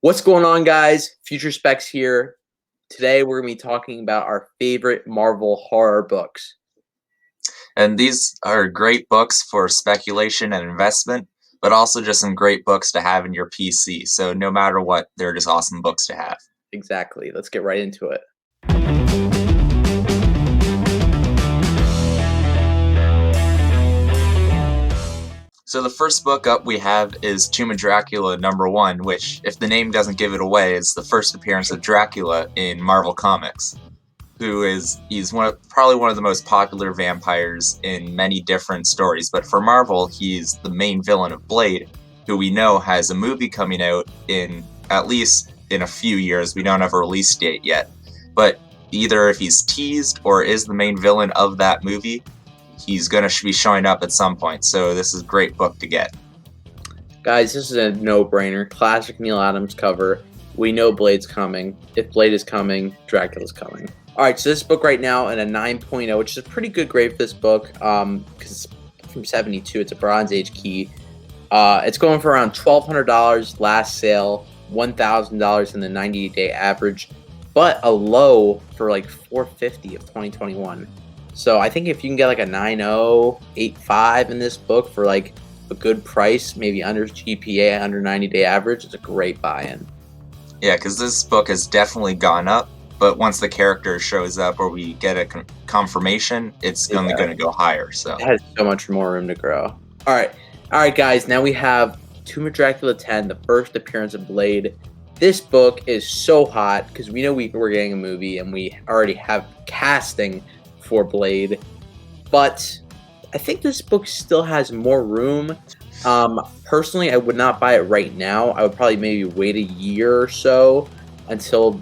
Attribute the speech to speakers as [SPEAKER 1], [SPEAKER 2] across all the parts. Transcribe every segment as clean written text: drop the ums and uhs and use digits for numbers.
[SPEAKER 1] What's going on, guys? Future Specs here. Today, we're going to be talking about our favorite Marvel horror books.
[SPEAKER 2] And these are great books for speculation and investment, but also just some great books to have in your PC. So no matter what, they're just awesome books to have.
[SPEAKER 1] Exactly. Let's get right into it.
[SPEAKER 2] So the first book up we have is Tomb of Dracula #1, which, if the name doesn't give it away, is the first appearance of Dracula in Marvel Comics. He's probably one of the most popular vampires in many different stories, but for Marvel, he's the main villain of Blade, who we know has a movie coming out in at least in a few years. We don't have a release date yet, but either if he's teased or is the main villain of that movie, he's going to be showing up at some point. So this is a great book to get.
[SPEAKER 1] Guys, this is a no-brainer. Classic Neil Adams cover. We know Blade's coming. If Blade is coming, Dracula's coming. All right, so this book right now in a 9.0, which is a pretty good grade for this book because from 72, it's a Bronze Age key. It's going for around $1,200 last sale, $1,000 in the 90-day average, but a low for like $450 of 2021. So I think if you can get like a 9.0, 8.5 in this book for like a good price, maybe under GPA, under 90-day average, it's a great buy-in.
[SPEAKER 2] Yeah, because this book has definitely gone up. But once the character shows up or we get a confirmation, it's only going to go higher. So
[SPEAKER 1] it has so much more room to grow. All right, guys. Now we have Tomb of Dracula 10, the first appearance of Blade. This book is so hot because we know we're getting a movie and we already have casting for Blade. But I think this book still has more room. Personally, I would not buy it right now. I would probably maybe wait a year or so until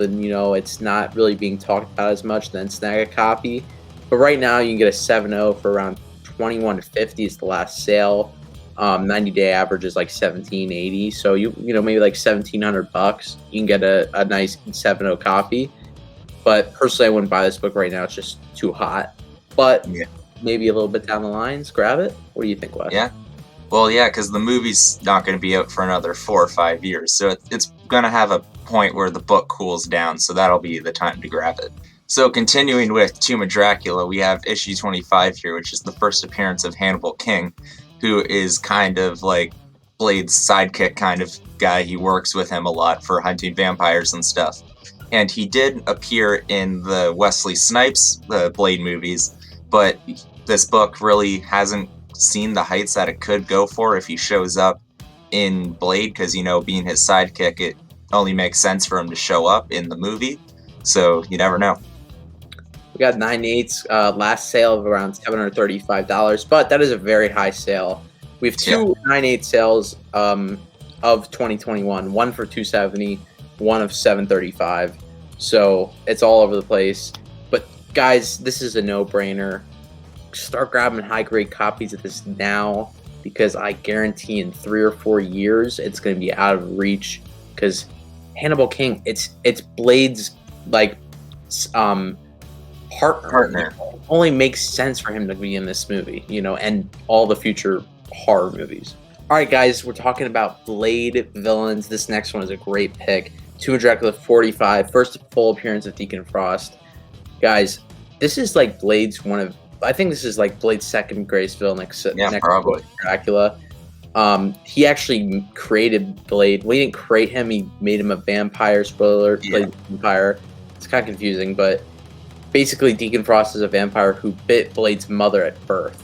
[SPEAKER 1] it's not really being talked about as much, then snag a copy. But right now you can get a 7.0 for around $21.50 is the last sale. 90-day average is like $17.80, so maybe like $1,700 you can get a nice 7.0 copy. But personally, I wouldn't buy this book right now. It's just too hot. But maybe a little bit down the lines, grab it. What do you think, Wes?
[SPEAKER 2] Yeah. Well, yeah, because the movie's not going to be out for another 4 or 5 years, so it's going to have a point where the book cools down, so that'll be the time to grab it. So continuing with Tomb of Dracula, we have issue 25 here, which is the first appearance of Hannibal King, who is kind of like Blade's sidekick kind of guy. He works with him a lot for hunting vampires and stuff. And he did appear in the Wesley Snipes Blade movies, but this book really hasn't seen the heights that it could go for if he shows up in Blade, because being his sidekick, it only makes sense for him to show up in the movie, so you never know.
[SPEAKER 1] We got 9.8s, last sale of around $735, but that is a very high sale. We have two 9.8 sales of 2021, one for $270, one of $735, so it's all over the place. But guys, this is a no-brainer. Start grabbing high-grade copies of this now, because I guarantee in 3 or 4 years it's going to be out of reach, because Hannibal King, it's Blade's like partner. It only makes sense for him to be in this movie, and all the future horror movies. All right, guys, we're talking about Blade villains. This next one is a great pick. Tomb of Dracula 45, first full appearance of Deacon Frost. Guys, this is like Blade's I think this is like Blade's second greatest villain next
[SPEAKER 2] probably
[SPEAKER 1] to Dracula. He actually created Blade. We didn't create him. He made him a vampire. Spoiler alert, Blade's a vampire. It's kind of confusing, but basically Deacon Frost is a vampire who bit Blade's mother at birth,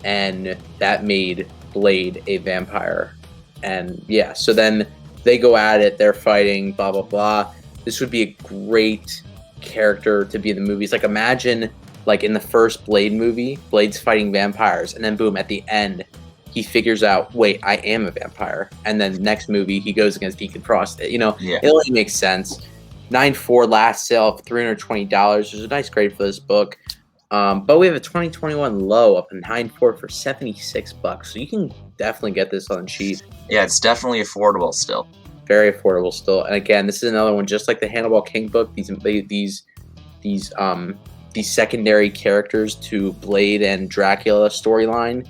[SPEAKER 1] and that made Blade a vampire. And yeah, so then they go at it. They're fighting, blah, blah, blah. This would be a great character to be in the movies. Like, imagine, like, in the first Blade movie, Blade's fighting vampires, and then boom, at the end, he figures out, wait, I am a vampire. And then next movie, he goes against Deacon Frost. It only makes sense. 9.4 last sale of $320. There's a nice grade for this book. But we have a 2021 low up in 9.4 for $76. So you can definitely get this on cheap.
[SPEAKER 2] Yeah, it's definitely affordable still.
[SPEAKER 1] Very affordable still. And again, this is another one just like the Hannibal King book. These secondary characters to Blade and Dracula storyline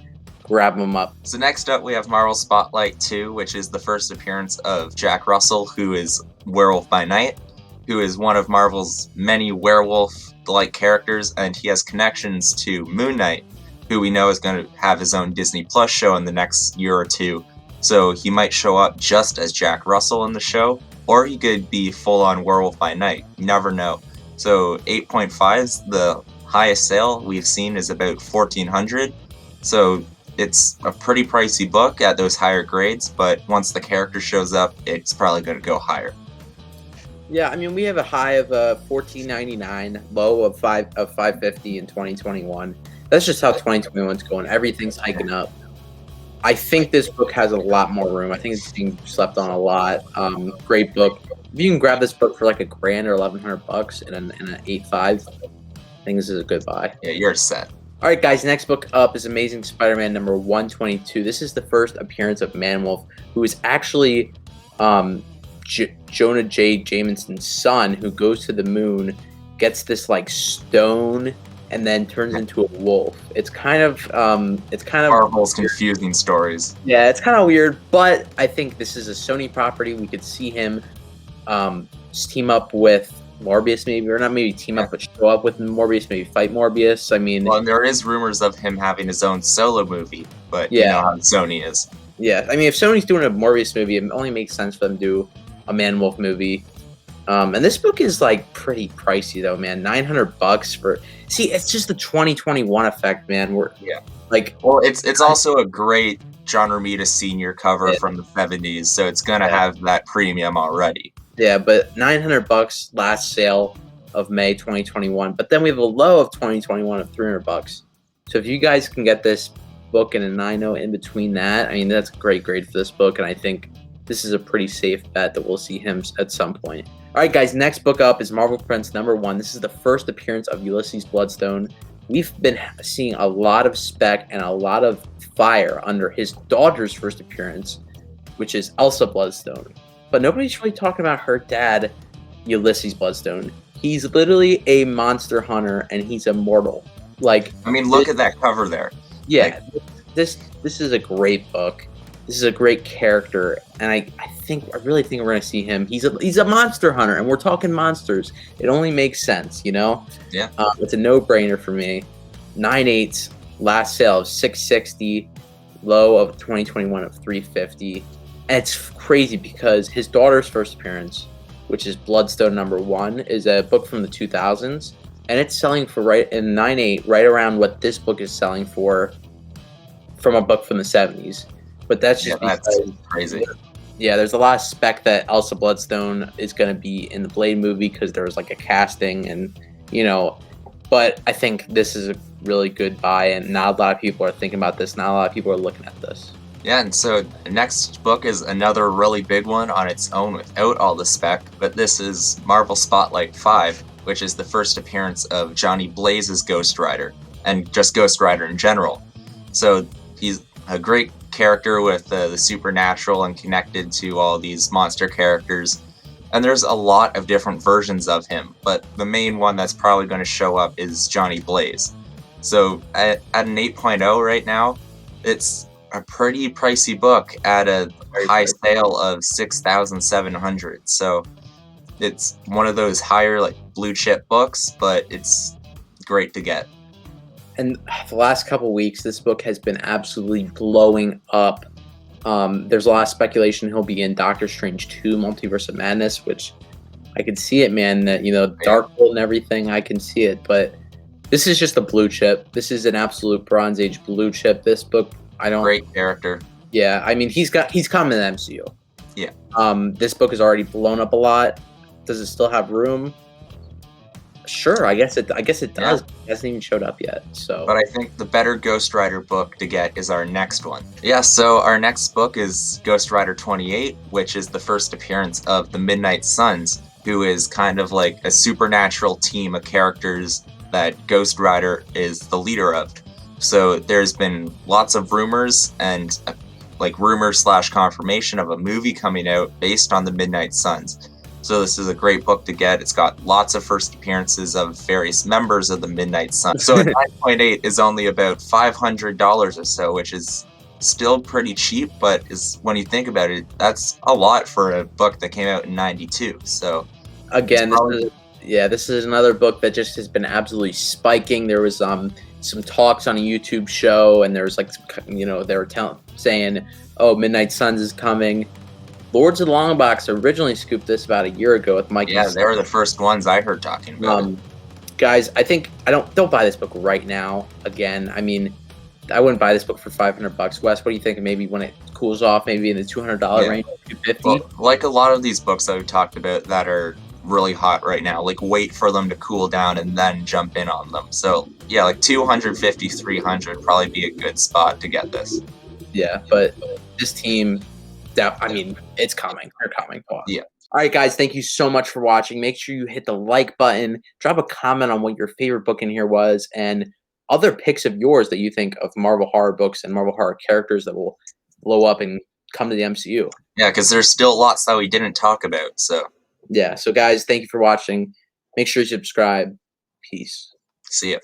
[SPEAKER 1] grab them up.
[SPEAKER 2] So next up, we have Marvel Spotlight 2, which is the first appearance of Jack Russell, who is Werewolf by Night, who is one of Marvel's many werewolf-like characters, and he has connections to Moon Knight, who we know is going to have his own Disney Plus show in the next year or two. So he might show up just as Jack Russell in the show, or he could be full-on Werewolf by Night. You never know. So 8.5's the highest sale we've seen is about $1,400. So it's a pretty pricey book at those higher grades, but once the character shows up, it's probably going to go higher.
[SPEAKER 1] Yeah, I mean, we have a high of $14.99, low of $550 in 2021. That's just how 2021's going. Everything's hiking up. I think this book has a lot more room. I think it's being slept on a lot. Great book. If you can grab this book for like $1,000 or $1,100 in an 8.5, I think this is a good buy.
[SPEAKER 2] Yeah, you're set.
[SPEAKER 1] All right, guys, next book up is Amazing Spider-Man number 122. This is the first appearance of Man-Wolf, who is actually Jonah J. Jameson's son, who goes to the moon, gets this like stone, and then turns into a wolf. It's kind of
[SPEAKER 2] Marvel's confusing stories.
[SPEAKER 1] Yeah, it's kind of weird, but I think this is a Sony property. We could see him team up with Morbius, maybe, or not maybe team up, but show up with Morbius, maybe fight Morbius. I mean,
[SPEAKER 2] well, and there is rumors of him having his own solo movie, but you know how Sony is.
[SPEAKER 1] Yeah, I mean, if Sony's doing a Morbius movie, it only makes sense for them to do a Man-Wolf movie. And this book is like pretty pricey though, man. $900 for. See, it's just the 2021 effect, man.
[SPEAKER 2] Well, it's also a great John Romita Sr. cover from the 70s, so it's gonna have that premium already.
[SPEAKER 1] Yeah, but $900 last sale of May 2021. But then we have a low of 2021 of $300. So if you guys can get this book and a 9.0 in between that, I mean, that's a great grade for this book, and I think this is a pretty safe bet that we'll see him at some point. All right, guys, next book up is Marvel Prince number 1. This is the first appearance of Ulysses Bloodstone. We've been seeing a lot of Spec and a lot of fire under his daughter's first appearance, which is Elsa Bloodstone. But nobody's really talking about her dad, Ulysses Bloodstone. He's literally a monster hunter, and he's immortal. Like,
[SPEAKER 2] I mean, look at that cover there.
[SPEAKER 1] Yeah, this is a great book. This is a great character, and I really think we're gonna see him. He's a monster hunter, and we're talking monsters. It only makes sense, you know.
[SPEAKER 2] Yeah.
[SPEAKER 1] It's a no-brainer for me. 9.8, last sale of $660, low of 2021 of $350. And it's crazy because his daughter's first appearance, which is Bloodstone number 1, is a book from the 2000s, and it's selling for right in 9.8, right around what this book is selling for from a book from the 70s. But that's just
[SPEAKER 2] that's crazy.
[SPEAKER 1] Yeah, there's a lot of spec that Elsa Bloodstone is going to be in the Blade movie because there was like a casting, and but I think this is a really good buy, and not a lot of people are thinking about this. Not a lot of people are looking at this.
[SPEAKER 2] Yeah, and so the next book is another really big one on its own without all the spec, but this is Marvel Spotlight 5, which is the first appearance of Johnny Blaze's Ghost Rider, and just Ghost Rider in general. So he's a great character with the supernatural and connected to all these monster characters. And there's a lot of different versions of him, but the main one that's probably going to show up is Johnny Blaze. So at an 8.0 right now, it's a pretty pricey book at a high sale of $6,700. So it's one of those higher like blue chip books, but it's great to get.
[SPEAKER 1] And the last couple weeks, this book has been absolutely blowing up. There's a lot of speculation he'll be in Doctor Strange 2, Multiverse of Madness, which I can see it, man. That Dark World and everything, I can see it. But this is just a blue chip. This is an absolute Bronze Age blue chip. This book,
[SPEAKER 2] Great character.
[SPEAKER 1] Yeah, I mean, he's coming to the MCU.
[SPEAKER 2] Yeah.
[SPEAKER 1] This book has already blown up a lot. Does it still have room? Sure, I guess it does.
[SPEAKER 2] Yeah.
[SPEAKER 1] It hasn't even showed up yet. So,
[SPEAKER 2] but I think the better Ghost Rider book to get is our next one. Yeah, so our next book is Ghost Rider 28, which is the first appearance of the Midnight Suns, who is kind of like a supernatural team of characters that Ghost Rider is the leader of. So there's been lots of rumors and like rumor/confirmation of a movie coming out based on the Midnight Suns. So this is a great book to get. It's got lots of first appearances of various members of the Midnight Sun. So a 9.8 is only about $500 or so, which is still pretty cheap, but is when you think about it, that's a lot for a book that came out in 92. So
[SPEAKER 1] Again, this is another book that just has been absolutely spiking. There was some talks on a YouTube show, and there was like, they were saying, "Oh, Midnight Suns is coming." Lords of the Long Box originally scooped this about a year ago with Mike.
[SPEAKER 2] yeah, they were the first ones I heard talking about it.
[SPEAKER 1] Guys, I think don't buy this book right now. Again, I mean, I wouldn't buy this book for $500. Wes, what do you think? Maybe when it cools off, maybe in the $200 range, $250.
[SPEAKER 2] Well, like a lot of these books that we've talked about that are really hot right now, like wait for them to cool down and then jump in on them. So yeah, like 250, 300 probably be a good spot to get this.
[SPEAKER 1] Yeah, but this team, it's coming. They're coming.
[SPEAKER 2] Yeah.
[SPEAKER 1] All right, guys, thank you so much for watching. Make sure you hit the like button. Drop a comment on what your favorite book in here was and other picks of yours that you think of Marvel horror books and Marvel horror characters that will blow up and come to the MCU.
[SPEAKER 2] Yeah, because there's still lots that we didn't talk about. So
[SPEAKER 1] yeah, so guys, thank you for watching. Make sure you subscribe. Peace.
[SPEAKER 2] See ya.